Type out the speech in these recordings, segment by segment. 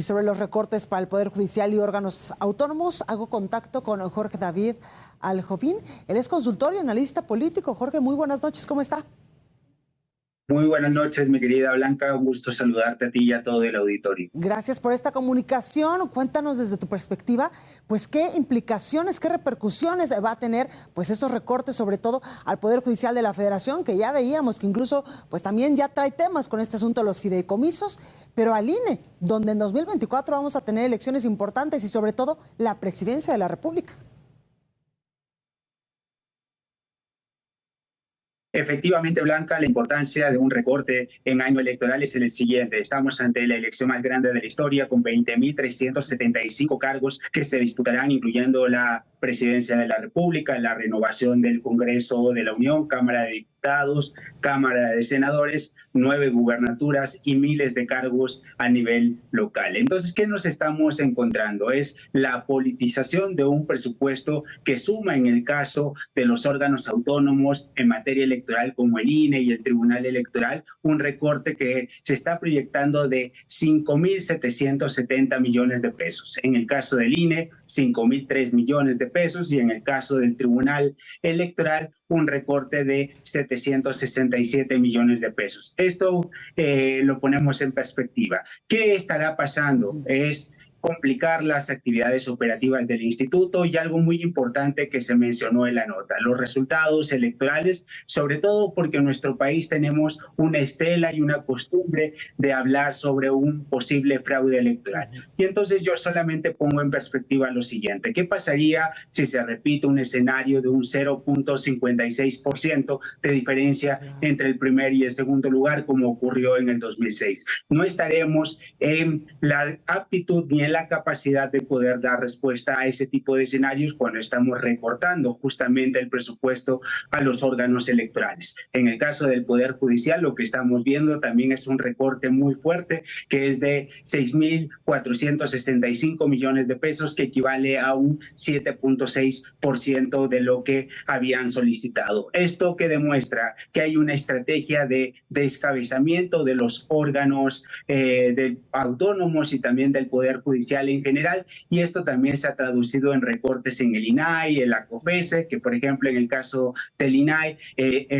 Y sobre los recortes para el Poder Judicial y órganos autónomos, hago contacto con Jorge David Aljovín. Él es consultor y analista político. Jorge, muy buenas noches, ¿cómo está? Muy buenas noches, mi querida Blanca. Un gusto saludarte a ti y a todo el auditorio. Gracias por esta comunicación. Cuéntanos desde tu perspectiva, pues qué implicaciones, qué repercusiones va a tener pues estos recortes, sobre todo al Poder Judicial de la Federación, que ya veíamos que incluso pues también ya trae temas con este asunto de los fideicomisos, pero al INE, donde en 2024 vamos a tener elecciones importantes y sobre todo la presidencia de la República. Efectivamente, Blanca, la importancia de un recorte en año electoral es el siguiente. Estamos ante la elección más grande de la historia, con 20.375 cargos que se disputarán, incluyendo la presidencia de la República, la renovación del Congreso de la Unión, Cámara de Diputados, Cámara de Senadores, 9 gubernaturas y miles de cargos a nivel local. Entonces, ¿qué nos estamos encontrando? Es la politización de un presupuesto que suma, en el caso de los órganos autónomos en materia electoral como el INE y el Tribunal Electoral, un recorte que se está proyectando de 5.770 millones de pesos. En el caso del INE, 5.003 millones de pesos, y en el caso del Tribunal Electoral, un recorte de 767 millones de pesos. Esto lo ponemos en perspectiva. ¿Qué estará pasando? Es complicar las actividades operativas del instituto, y algo muy importante que se mencionó en la nota: los resultados electorales, sobre todo porque en nuestro país tenemos una estela y una costumbre de hablar sobre un posible fraude electoral. Y entonces yo solamente pongo en perspectiva lo siguiente: ¿qué pasaría si se repite un escenario de un 0.56% de diferencia entre el primer y el segundo lugar, como ocurrió en el 2006? No estaremos en la aptitud ni en la capacidad de poder dar respuesta a ese tipo de escenarios cuando estamos recortando justamente el presupuesto a los órganos electorales. En el caso del Poder Judicial, lo que estamos viendo también es un recorte muy fuerte, que es de 6.465 millones de pesos, que equivale a un 7.6% de lo que habían solicitado. Esto que demuestra que hay una estrategia de descabezamiento de los órganos autónomos y también del Poder Judicial en general, y esto también se ha traducido en recortes en el INAI, en la COFESE, que por ejemplo en el caso del INAI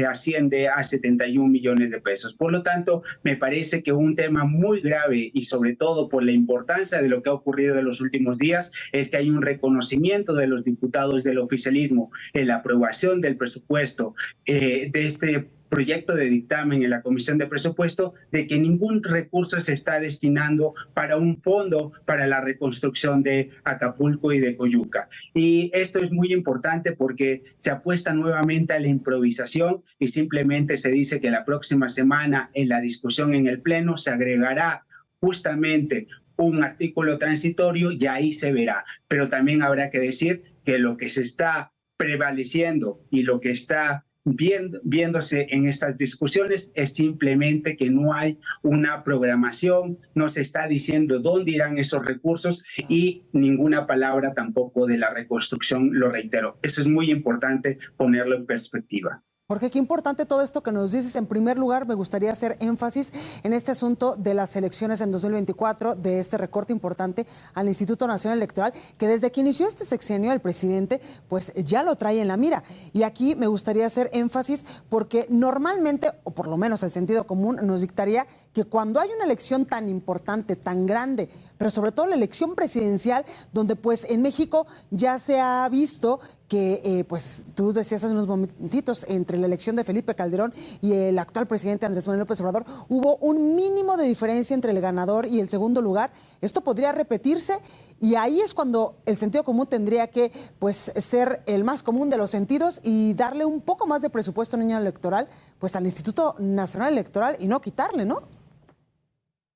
asciende a 71 millones de pesos. Por lo tanto, me parece que un tema muy grave, y sobre todo por la importancia de lo que ha ocurrido en los últimos días, es que hay un reconocimiento de los diputados del oficialismo en la aprobación del presupuesto de este proyecto de dictamen en la Comisión de Presupuesto, de que ningún recurso se está destinando para un fondo para la reconstrucción de Acapulco y de Coyuca. Y esto es muy importante porque se apuesta nuevamente a la improvisación, y simplemente se dice que la próxima semana, en la discusión en el Pleno, se agregará justamente un artículo transitorio y ahí se verá. Pero también habrá que decir que lo que se está prevaleciendo y lo que está viéndose en estas discusiones es simplemente que no hay una programación, no se está diciendo dónde irán esos recursos, y ninguna palabra tampoco de la reconstrucción, lo reitero. Eso es muy importante ponerlo en perspectiva. Jorge, qué importante todo esto que nos dices. En primer lugar, me gustaría hacer énfasis en este asunto de las elecciones en 2024, de este recorte importante al Instituto Nacional Electoral, que desde que inició este sexenio el presidente pues ya lo trae en la mira. Y aquí me gustaría hacer énfasis porque normalmente, o por lo menos el sentido común, nos dictaría que cuando hay una elección tan importante, tan grande, pero sobre todo la elección presidencial, donde pues en México ya se ha visto que, pues tú decías hace unos momentitos, entre la elección de Felipe Calderón y el actual presidente Andrés Manuel López Obrador, hubo un mínimo de diferencia entre el ganador y el segundo lugar. Esto podría repetirse, y ahí es cuando el sentido común tendría que pues ser el más común de los sentidos y darle un poco más de presupuesto en año electoral pues al Instituto Nacional Electoral y no quitarle, ¿no?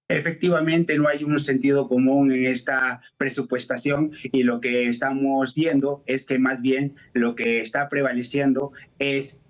Efectivamente, no hay un sentido común en esta presupuestación, y lo que estamos viendo es que más bien lo que está prevaleciendo es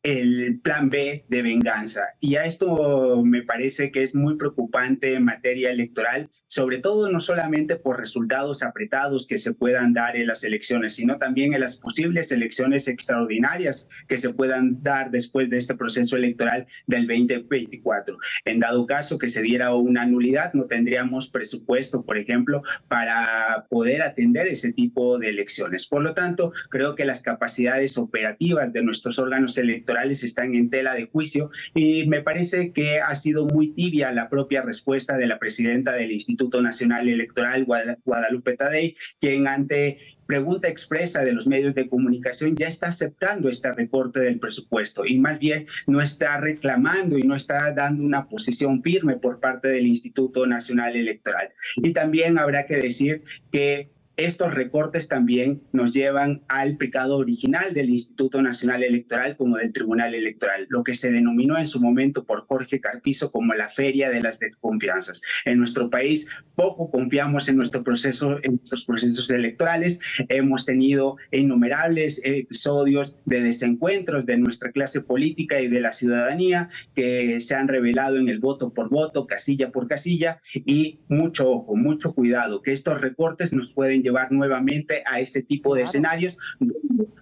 el plan B de venganza. Y a esto me parece que es muy preocupante en materia electoral, sobre todo no solamente por resultados apretados que se puedan dar en las elecciones, sino también en las posibles elecciones extraordinarias que se puedan dar después de este proceso electoral del 2024. En dado caso que se diera una nulidad, no tendríamos presupuesto, por ejemplo, para poder atender ese tipo de elecciones. Por lo tanto, creo que las capacidades operativas de nuestros órganos electorales están en tela de juicio y me parece que ha sido muy tibia la propia respuesta de la presidenta del Instituto Nacional Electoral, Guadalupe Tadei, quien ante pregunta expresa de los medios de comunicación ya está aceptando este recorte del presupuesto y más bien no está reclamando y no está dando una posición firme por parte del Instituto Nacional Electoral. Y también habrá que decir que estos recortes también nos llevan al pecado original del Instituto Nacional Electoral como del Tribunal Electoral, lo que se denominó en su momento por Jorge Carpizo como la feria de las desconfianzas. En nuestro país poco confiamos en nuestros procesos electorales. Hemos tenido innumerables episodios de desencuentros de nuestra clase política y de la ciudadanía que se han revelado en el voto por voto, casilla por casilla, y mucho ojo, mucho cuidado, que estos recortes nos pueden llevar nuevamente a ese tipo de escenarios donde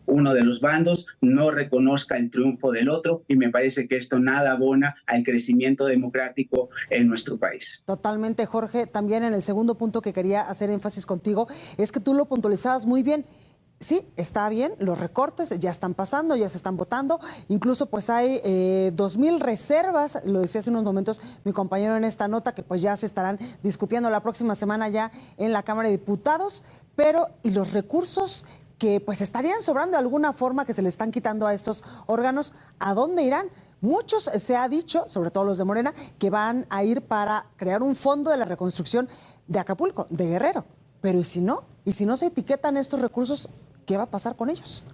uno de los bandos no reconozca el triunfo del otro, y me parece que esto nada abona al crecimiento democrático en nuestro país. Totalmente, Jorge. También en el segundo punto que quería hacer énfasis contigo es que tú lo puntualizabas muy bien. Sí, está bien, los recortes ya están pasando, ya se están votando, incluso pues hay 2,000 reservas, lo decía hace unos momentos mi compañero en esta nota, que pues ya se estarán discutiendo la próxima semana ya en la Cámara de Diputados, pero ¿y los recursos que pues estarían sobrando de alguna forma que se le están quitando a estos órganos? ¿A dónde irán? Muchos se ha dicho, sobre todo los de Morena, que van a ir para crear un fondo de la reconstrucción de Acapulco, de Guerrero, pero ¿y si no? ¿Y si no se etiquetan estos recursos? ¿Qué va a pasar con ellos?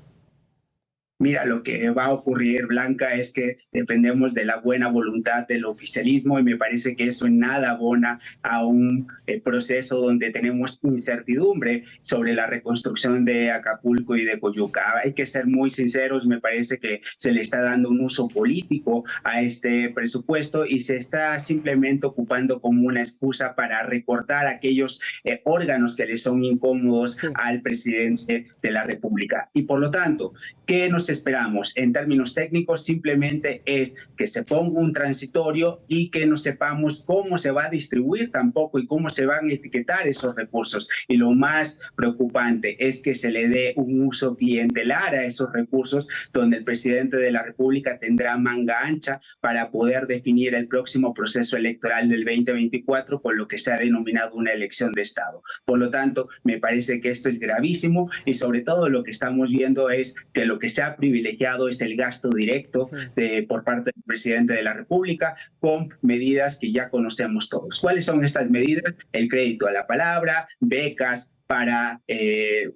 Mira, lo que va a ocurrir, Blanca, es que dependemos de la buena voluntad del oficialismo y me parece que eso en nada abona a un proceso donde tenemos incertidumbre sobre la reconstrucción de Acapulco y de Coyuca. Hay que ser muy sinceros, me parece que se le está dando un uso político a este presupuesto y se está simplemente ocupando como una excusa para recortar aquellos órganos que le son incómodos al presidente de la República. Y por lo tanto, ¿qué nos esperamos? En términos técnicos, simplemente es que se ponga un transitorio y que no sepamos cómo se va a distribuir tampoco y cómo se van a etiquetar esos recursos. Y lo más preocupante es que se le dé un uso clientelar a esos recursos, donde el presidente de la República tendrá manga ancha para poder definir el próximo proceso electoral del 2024 con lo que se ha denominado una elección de Estado. Por lo tanto, me parece que esto es gravísimo y sobre todo lo que estamos viendo es que lo que se ha privilegiado es el gasto directo por parte del presidente de la República con medidas que ya conocemos todos. ¿Cuáles son estas medidas? El crédito a la palabra, becas para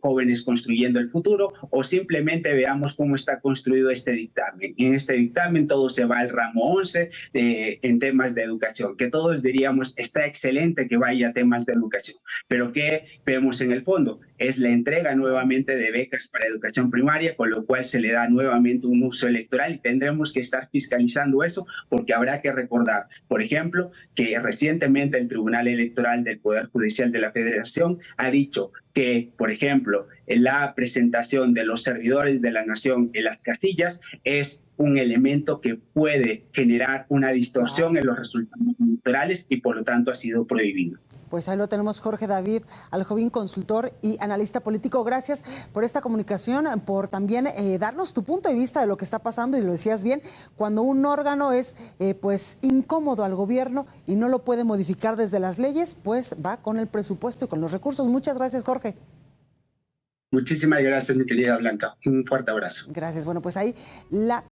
jóvenes construyendo el futuro, o simplemente veamos cómo está construido este dictamen. En este dictamen todo se va al ramo 11 en temas de educación, que todos diríamos está excelente que vaya a temas de educación, pero ¿qué vemos en el fondo? Es la entrega nuevamente de becas para educación primaria, con lo cual se le da nuevamente un uso electoral y tendremos que estar fiscalizando eso, porque habrá que recordar, por ejemplo, que recientemente el Tribunal Electoral del Poder Judicial de la Federación ha dicho que, por ejemplo, la presentación de los servidores de la nación en las casillas es un elemento que puede generar una distorsión en los resultados electorales y por lo tanto ha sido prohibido. Pues ahí lo tenemos, Jorge David Aljovín, consultor y analista político. Gracias por esta comunicación, por también darnos tu punto de vista de lo que está pasando, y lo decías bien, cuando un órgano es pues incómodo al gobierno y no lo puede modificar desde las leyes, pues va con el presupuesto y con los recursos. Muchas gracias, Jorge. Muchísimas gracias, mi querida Blanca. Un fuerte abrazo. Gracias. Bueno, pues ahí la